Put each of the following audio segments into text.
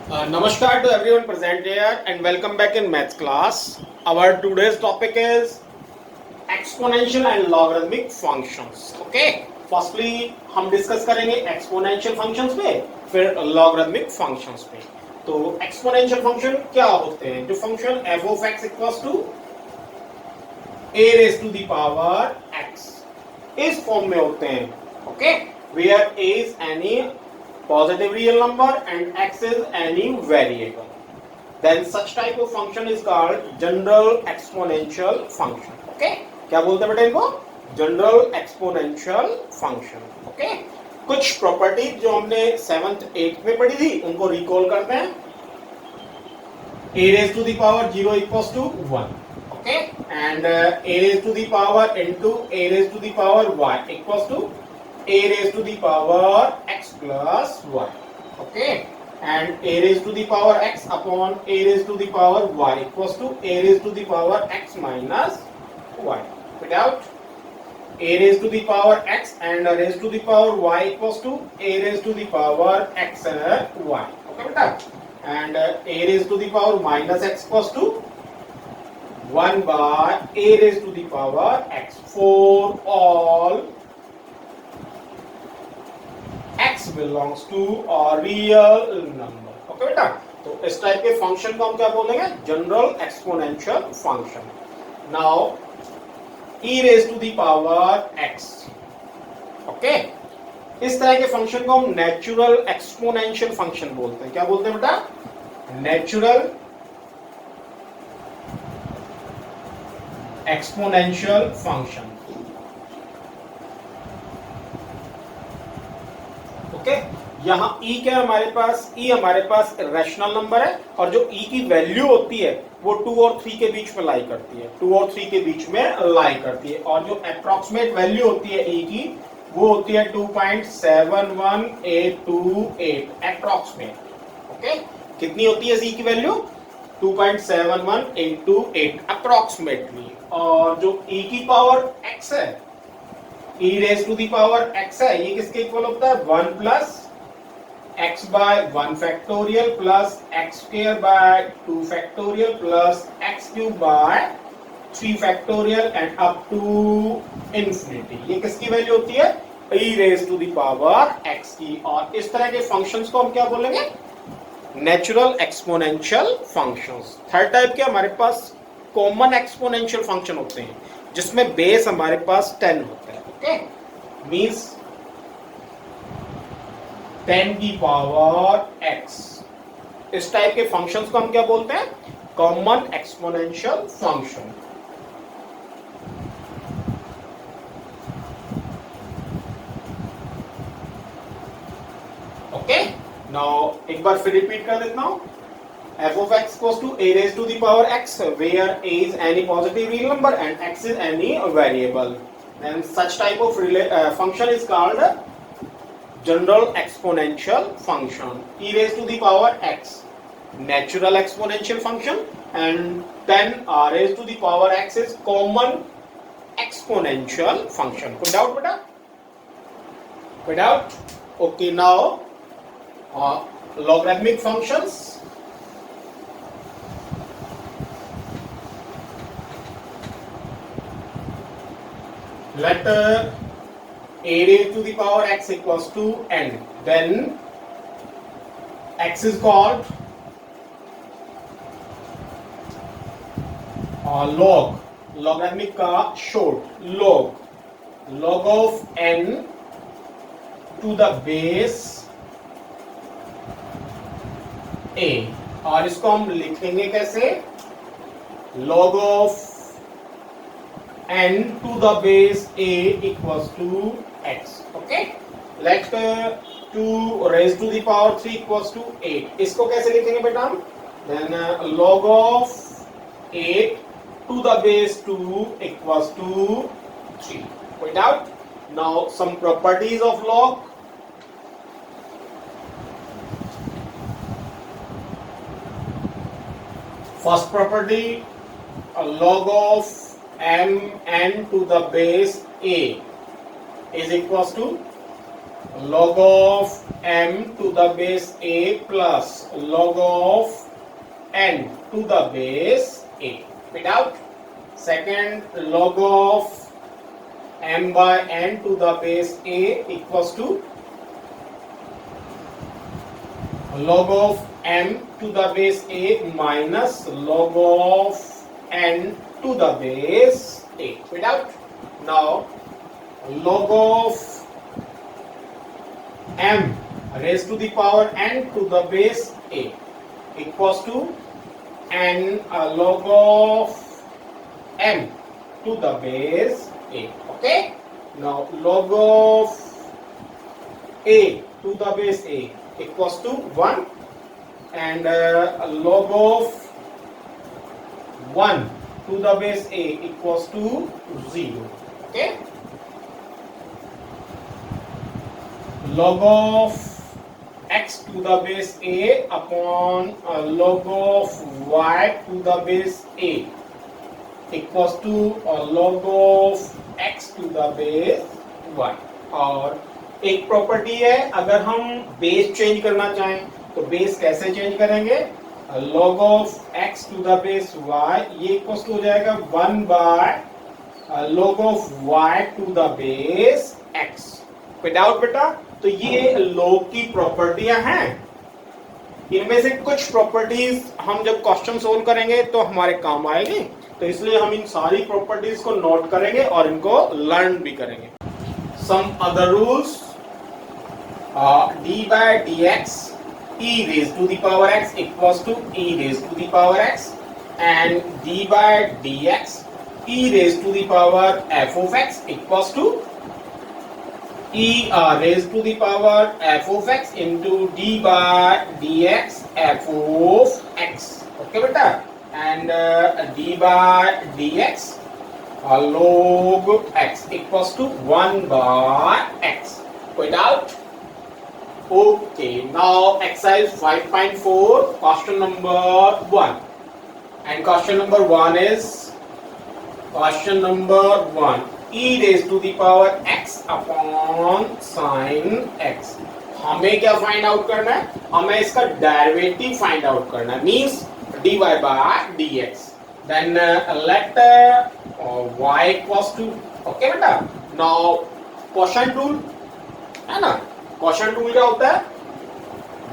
Namaskar to everyone present here and welcome back in maths class. Our today's topic is exponential and logarithmic functions. Okay. Firstly हम discuss करेंगे exponential functions पे, फिर logarithmic functions पे. तो exponential function क्या होते हैं? जो function f of x equals to a raised to the power x इस फॉर्म में होते हैं. Okay. Where a is any positive real number and x is any variable, then such type of function is called general exponential function. Okay, क्या बोलते हैं बेटा इनको? General exponential function. Okay, कुछ प्रॉपर्टी जो हमने 7th 8th में पढ़ी थी उनको रिकॉल करते हैं. a raised to the power 0 equals to 1. Okay, and a raised to the power into a raised to the power y equals to a raised to the power x plus y. Okay, and a raised to the power x upon a raised to the power y equals to a raised to the power x minus y. Without a raised to the power x and a raised to the power y equals to a raised to the power x and y. Okay beta, and a raised to the power minus x equals to 1 by a raised to the power x for all x belongs to a real number. Okay बेटा, तो इस type के function को हम क्या बोलेंगे? General exponential function. Now e raised to the power x. Okay, इस तरह के फंक्शन को हम नेचुरल एक्सपोनेंशियल फंक्शन बोलते हैं. क्या बोलते हैं बेटा? Natural exponential function. ओके, यहाँ e क्या हमारे पास? e हमारे पास रैशनल नंबर है और जो e की वैल्यू होती है वो 2 और 3 के बीच में लाई करती है. 2 और 3 के बीच में लाई करती है और जो अप्रोक्सीमेट वैल्यू होती है e की वो होती है 2.71828 अप्रोक्सीमेट. ओके, कितनी होती है e की वैल्यू? 2.71828 अप्रोक्सीमेटली. और जो e की पावर x है, e raise to the power x है, ये किसके इक्वल होता है? 1 plus x by 1 factorial plus x square by 2 factorial plus x cube by 3 factorial and up to infinity. ये किसकी वैल्यू होती है? e raise to the power x की. और इस तरह के फंक्शंस को हम क्या बोलेंगे? Natural exponential functions. Third type के हमारे पास कॉमन एक्सपोनेंशियल फंक्शन होते हैं जिसमें बेस हमारे पास 10 होता है. ओके, मींस 10 की पावर x. इस टाइप के फंक्शंस को हम क्या बोलते हैं? Common exponential function. Okay, now एक बार फिर रिपीट कर देता हूं. f of x equals to a raised to the power x where a is any positive real number and x is any variable. Then such type of function is called general exponential function. E raised to the power x, natural exponential function, and then r raised to the power x is common exponential function. कोई doubt बेटा? कोई doubt? Okay, now logarithmic functions. Let a raised to the power x equals to n. Then x is called log. Logarithmic का short log. Log of n to the base a. और इसको हम लिखेंगे कैसे? Log of n to the base a equals to x. Okay, let 2 raised to the power 3 equals to 8. इसको कैसे लिखेंगे बेटा हम? Then log of 8 to the base 2 equals to 3. कोई doubt? Now some properties of log. First property, a log of m n to the base a is equals to log of m to the base a plus log of n to the base a without second log of m by n to the base a equals to log of m to the base a minus log of n to the base a without now log of m raised to the power n to the base a equals to n log of m to the base a. Okay, now log of a to the base a equals to 1 and log of 1 to the base a equals to 0. Okay, log of x to the base a upon log of y to the base a equals to log of x to the base y. और एक property है, अगर हम base change करना चाहें तो base कैसे change करेंगे? log of x to the base y ये इक्वल्स टू हो जाएगा 1 by log of y to the base x. कोई डाउट बेटा? तो ये log की प्रॉपर्टियां हैं. इनमें से कुछ प्रॉपर्टीज हम जब क्वेश्चन सोल्व करेंगे तो हमारे काम आएगी, तो इसलिए हम इन सारी प्रॉपर्टीज को नोट करेंगे और इनको लर्न भी करेंगे. Some other rules, d by dx e raised to the power x equals to e raised to the power x and d by dx e raised to the power f of x equals to e raised to the power f of x into d by dx f of x. Okay beta, and d by dx log x equals to 1 by x. ਕੋਈ doubt? Okay, now exercise 5.4 question number 1, and question number 1 is e raised to the power x upon sin x. हमें क्या find out करना है? हमें इसका derivative find out करना है, means dy by dx. Then let y equals to, okay बेटा. Now question tool है ना, क्वेश्चन टूल क्या होता है?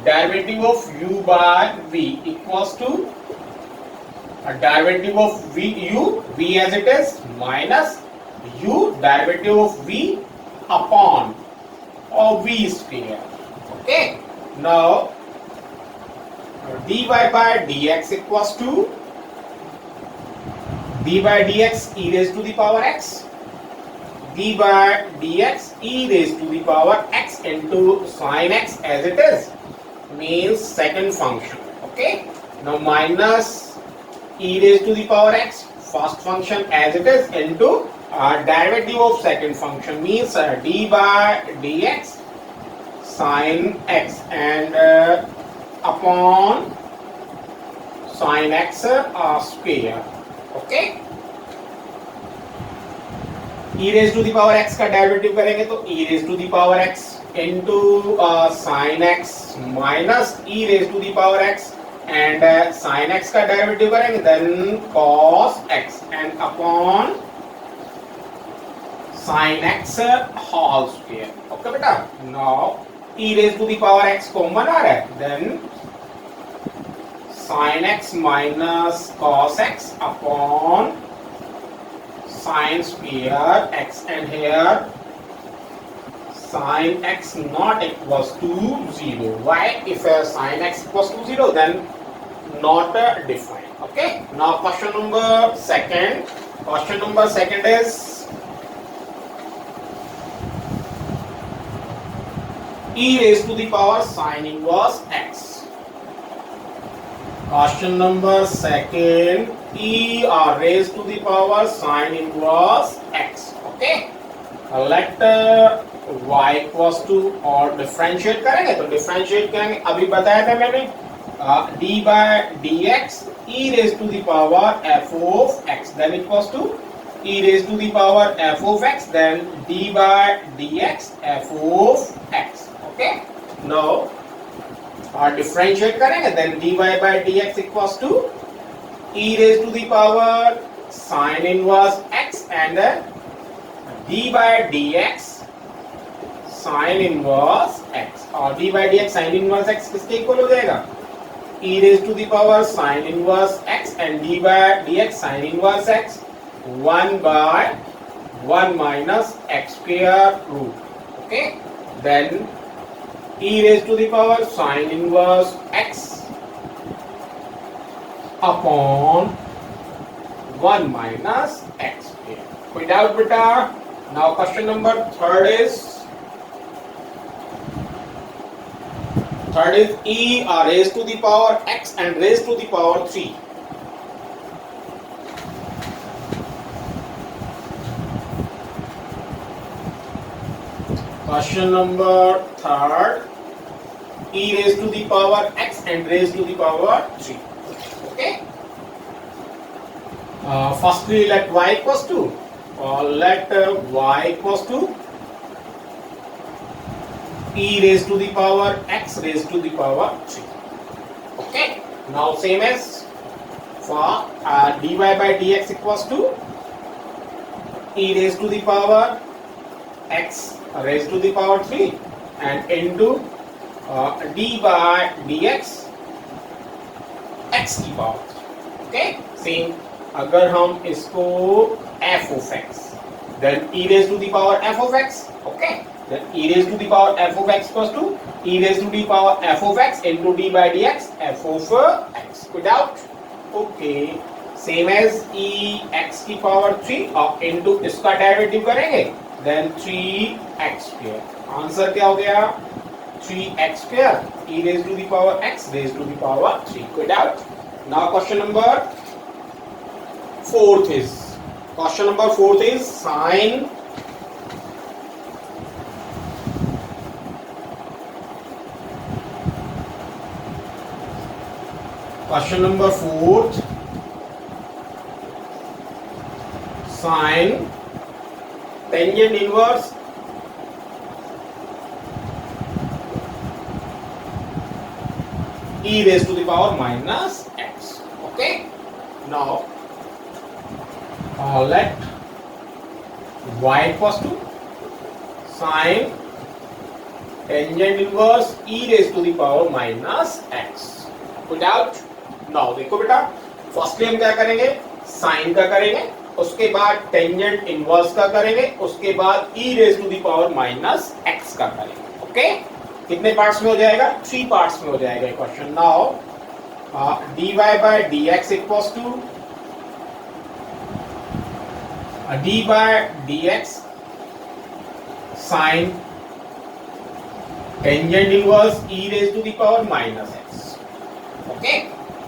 Derivative of u by v equals to derivative of v as it is minus u derivative of v upon v square. Okay, now dy by dx equals to d by dx e raised to the power x, d by dx e raised to the power x into sin x as it is, means second function. Okay, now minus e raised to the power x first function as it is into derivative of second function, means d by dx sin x and upon sin x square. Okay, e raised to the power x का derivative करेंगे तो e raised to the power x into sin x minus e raised to the power x and sin x का derivative करेंगे then cos x and upon sin x whole square. Okay बेटा, now e raised to the power x common आ रहा है, then sin x minus cos x upon sin square x, and here sin x not equals to 0. Why? If sin x equals to 0, then not defined. Okay, now question number second. Question number second is e raised to the power sin inverse x. Question number second, e raised to the power sin inverse x. Okay, let y equals to, और differentiate करेंगे तो differentiate करेंगे, अभी बताया था मैंने d by dx e raised to the power f of x then equals to e raised to the power f of x, then d by dx f of x. Okay, now differentiate करेंगे, then dy by dx equals to e raised to the power sin inverse x and d by dx sin inverse x, और d by dx sin inverse x किसके equal हो जाएगा, e raised to the power sin inverse x and d by dx sin inverse x 1 by 1 minus x square root. Okay, then e raised to the power sin inverse x upon 1 minus x square. कोई doubt बेटा? Now question number third is e raised to the power x and raised to the power 3. Question number third, e raised to the power x and raised to the power 3. Okay. Firstly, let y equals to y equals to e raised to the power x raised to the power 3. Okay. Now same as for dy by dx equals to e raised to the power x raised to the power 3 and into d by dx x की power 3. Okay. Same, अगर हम इसको f of x, then e raised to the power f of x. Okay. Then e raised to the power f of x equals to e raised to the power f of x into d by dx f of x. Good doubt? Okay. Same as e x की power 3 और into इसका derivative करेंगे, then 3x square. Answer क्या हो गया? 3x square e raised to the power x raised to the power 3. Good doubt? Now question number fourth is sine Question number fourth, sine tangent inverse e raised to the power minus x. Okay. Now let y equals to sine tangent inverse e raised to the power minus x. Without now देखो बेटा, firstly हम क्या करेंगे, sign का करेंगे, उसके बाद tangent inverse का करेंगे, उसके बाद e raise to the power minus x का करेंगे. ओके, कितने पार्ट्स में हो जाएगा? 3 पार्ट्स में हो जाएगा question. Now dy by dx equals to d by dx sin tangent inverse e raise to the power minus x. Okay,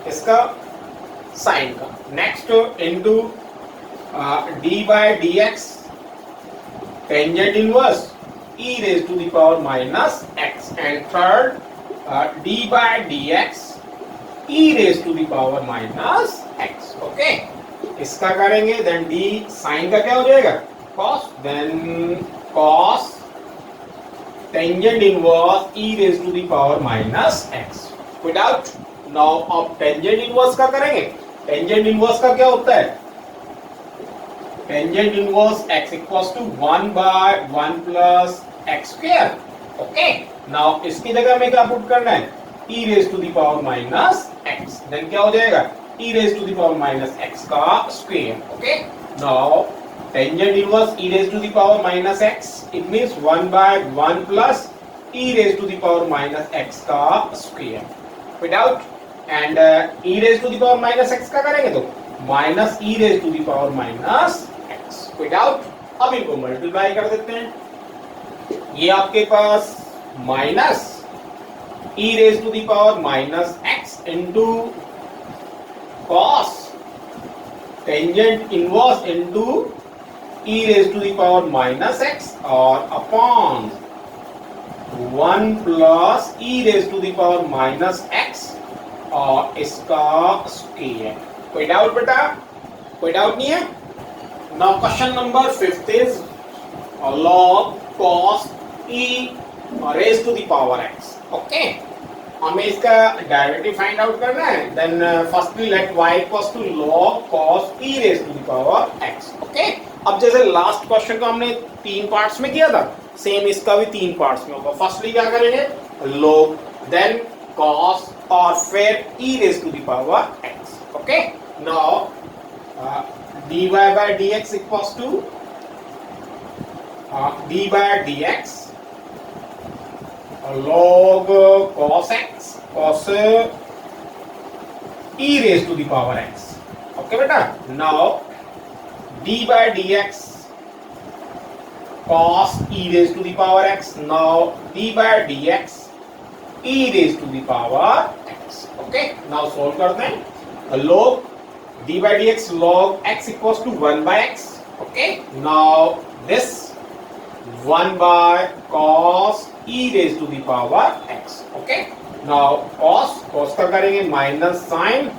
इसका साइन का. Next into d by dx tangent inverse e raise to the power minus x. And third d by dx e raise to the power minus x. Okay, इसका करेंगे, then d sign का क्या हो जाएगा? cos. Then cos tangent inverse e raise to the power minus x. Without now अब tangent inverse का करेंगे. Tangent inverse का क्या होता है? Tangent inverse x equals to 1 by 1 plus x square. Okay, now इसकी जगह में क्या पुट करना है? e raise to the power minus x. Then क्या हो जाएगा? e raise to the power minus x का square. Okay, now tangent inverse e raise to the power minus x, it means 1 by 1 plus e raise to the power minus x का square. Without and e raise to the power minus x का करेंगे तो minus e raise to the power minus x. Without, अब इनको multiply कर देते हैं. ये आपके पास minus e raise to the power minus x into cos tangent inverse into e raise to the power minus x और upon 1 plus e raise to the power minus x और इसका स्क्वायर. कोई डाउट बेटा? कोई doubt नहीं है? Now question number 5 is log cos e raised to the power x. Okay, हमें इसका डेरिवेटिव फाइंड आउट करना है. Then firstly let y equals to log cos e raised to the power x. Okay, अब जैसे last question को हमने 3 parts में किया था, सेम इसका भी 3 पार्ट्स में होगा. फर्स्टली क्या करेंगे, log, देन cos और फिर e raised to the power x. Okay, now dy by dx equals to d by dx log cos x cos e raised to the power x. Okay बेटा, now d by dx cos e raised to the power x, now d by dx e raised to the power x. Okay, now solve करते हैं. log d by dx log x equals to 1 by x. Okay, now this 1 by cos e raised to the power x. Okay, now cos का करेंगे minus sine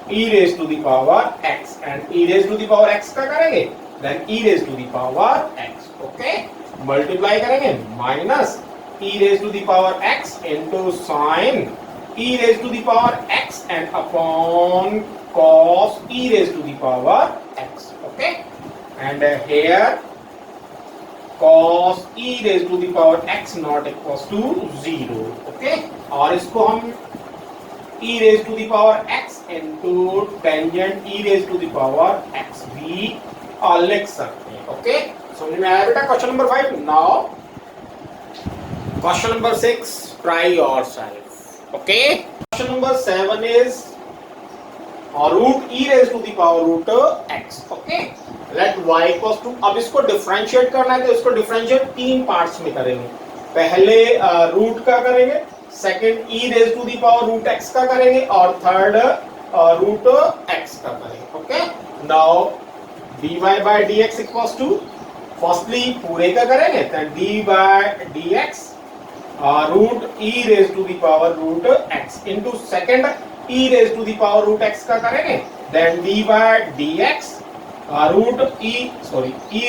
e raised to the power x and e raised to the power x का करेंगे then e raised to the power x. Okay, multiply करेंगे minus e raised to the power x into sin e raised to the power x and upon cos e raised to the power x. Okay, and here cos e raised to the power x not equals to 0. Okay, और इसको हम e raised to the power x into tangent e raised to the power x भी लिख सकते हैं. Okay, समझ में आया बेटा question number 5. Now question number 6, try yourself. Okay, question number 7 is root e raised to the power root x. Okay, late y equals to, अब इसको डिफरेंशिएट करना है तो इसको डिफरेंशिएट 3 पार्ट्स में करेंगे. पहले रूट का करेंगे, second e raised to the power root x का करेंगे और थर्ड रूट x का करेंगे. Okay, now dy by dx equals to, firstly पूरे का करेंगे तो d by dx root e raised to the power root x into second e raised to the power root x का करेंगे then d by dx root e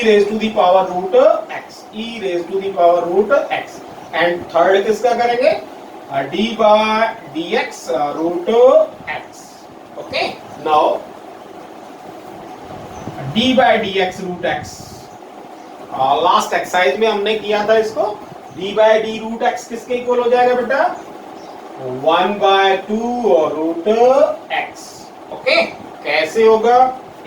raised to the power root x, e raised to the power root x and third किसका करेंगे d by dx root x. okay, now d by dx root x last exercise में हमने किया था इसको. d by d root x किसके equal हो जाएगा बेटा, 1 by 2 और रूट x. ओके, कैसे होगा,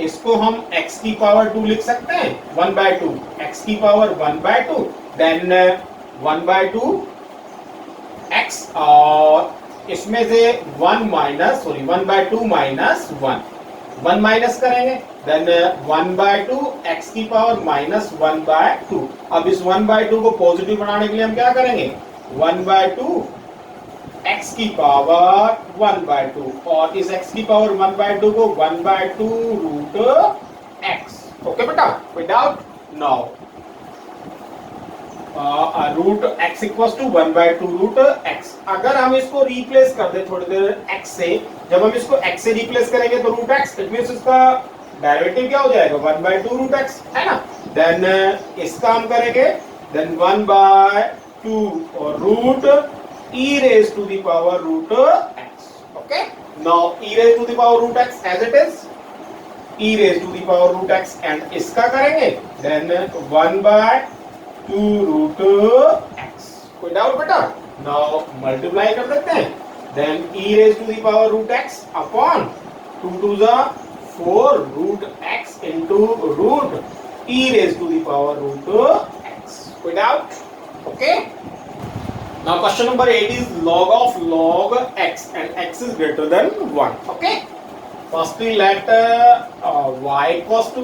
इसको हम x की पावर 2 लिख सकते हैं, 1 by 2 x की power 1 by 2 then 1 by 2 x और इसमें से 1 by 2 माइनस 1 माइनस करेंगे देन 1 by 2 x की पावर माइनस 1 by 2. अब इस 1 by 2 को पॉजिटिव बनाने के लिए हम क्या करेंगे, 1 by 2 x की पावर 1 by 2 और इस x की पावर 1 by 2 को 1 by 2 रूट x. ओके बेटा, कोई doubt? Now root x equals to 1 by 2 root x. अगर हम इसको रिप्लेस कर दे थोड़ी देर x से, जब हम इसको x से रिप्लेस करेंगे तो रूट x, इट मींस इसका डेरिवेटिव क्या हो जाएगा 1 by 2 रूट x, है ना. देन इसका हम करेंगे देन 1 by 2 और root e raised to the power root x. Okay, now e raised to the power root x as it is, e raised to the power root x and इसका करेंगे then 1 by 2 root x. कोई doubt बेटा? now multiply कर देते हैं then e raised to the power root x upon 2 to the 4 root x into root e raised to the power root x. कोई doubt? Okay, now question number 8 is log of log x and x is greater than 1. Okay, firstly let y equals to,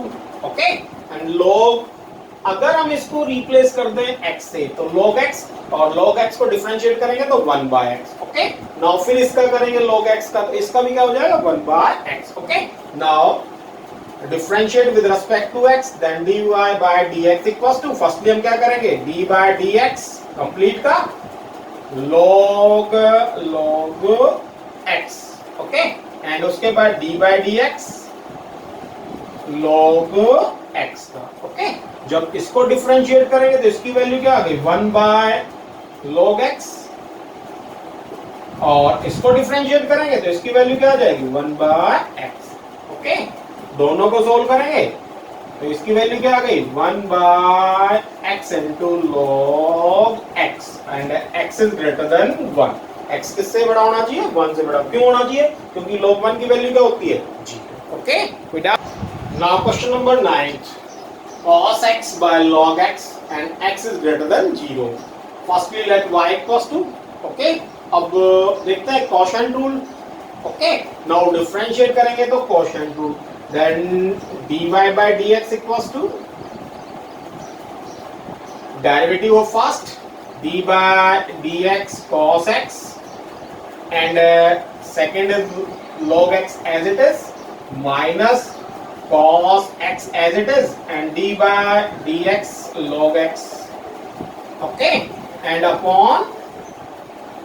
okay, and log, अगर हम इसको replace कर दें x से तो log x और log x को डिफरेंशिएट करेंगे तो 1 by x. okay, now फिर इसका करेंगे log x का, तो इसका भी क्या हो जाएगा 1 by x. okay, now differentiate with respect to x then dy by dx equals to, firstly हम क्या करेंगे d by dx कंप्लीट का log x. ओके, एंड उसके बाद d by dx log x. x का. ओके, जब इसको differentiate करेंगे तो इसकी वैल्यू क्या आ गई 1 बाय log x, और इसको डिफरेंशिएट करेंगे तो इसकी वैल्यू क्या आ जाएगी 1 बाय x. ओके, दोनों को सोल्व करेंगे तो इसकी वैल्यू क्या आ गई 1 by x into log x and x is greater than 1. x किससे बड़ा होना चाहिए 1 से बड़ा. क्यों होना चाहिए? क्योंकि log 1 की वैल्यू क्या होती है 0. Okay, now question number 9, cos x by log x and x is greater than 0. Firstly let y equals to. Okay, अब देखते हैं quotient rule. Okay, now differentiate करेंगे तो quotient rule, then dy by dx equals to derivative of first d by dx cos x and second is log x as it is minus cos x as it is and d by dx log x. Okay, and upon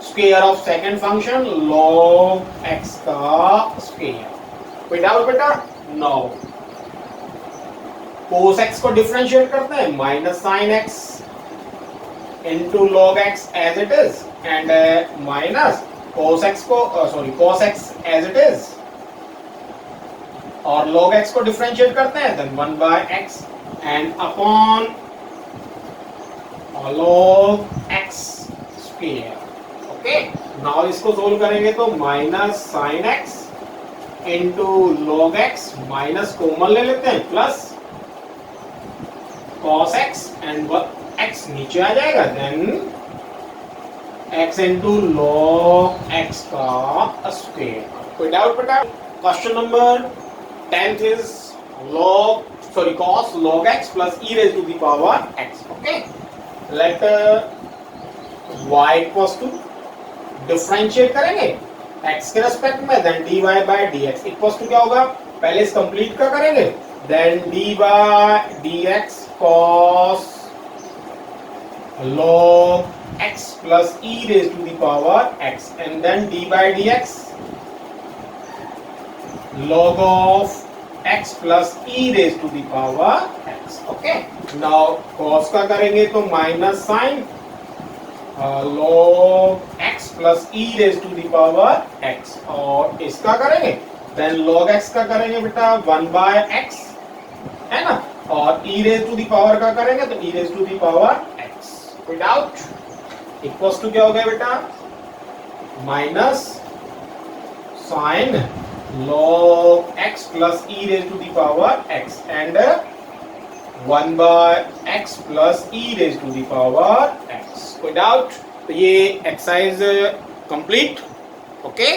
square of second function log x का square. कोई doubt बेटा? No. cos x को differentiate करते हैं minus sine x into log x as it is and minus cos x को cos x as it is, और log x को differentiate करते हैं then 1 by x and upon log x square. Okay, now इसको solve करेंगे तो minus sine x into log x minus common ले लेते हैं plus cos x and x नीचे आ जाएगा then x into log x का स्क्वायर. कोई डाउट बेटा? Question number 10 is cos log x plus e raised to the power x. Okay, late y equals to differentiate करेंगे x के respect में then dy by dx equals to क्या होगा, पहले इस कंप्लीट का करेंगे then dy by dx cos log x plus e raised to the power x and then d by dx log of x plus e raised to the power x. Okay, now cos का करेंगे तो minus sine log x plus e raised to the power x, और इसका करेंगे then log x का करेंगे बेटा 1 by x है ना, और e raised to the power का करेंगे तो e raised to the power x. कोई डाउट? इक्वल्स टू क्या हो गया बेटा minus sine log x plus e raised to the power x and 1 by x plus e raised to the power x. कोई doubt? तो ये exercise complete. Okay.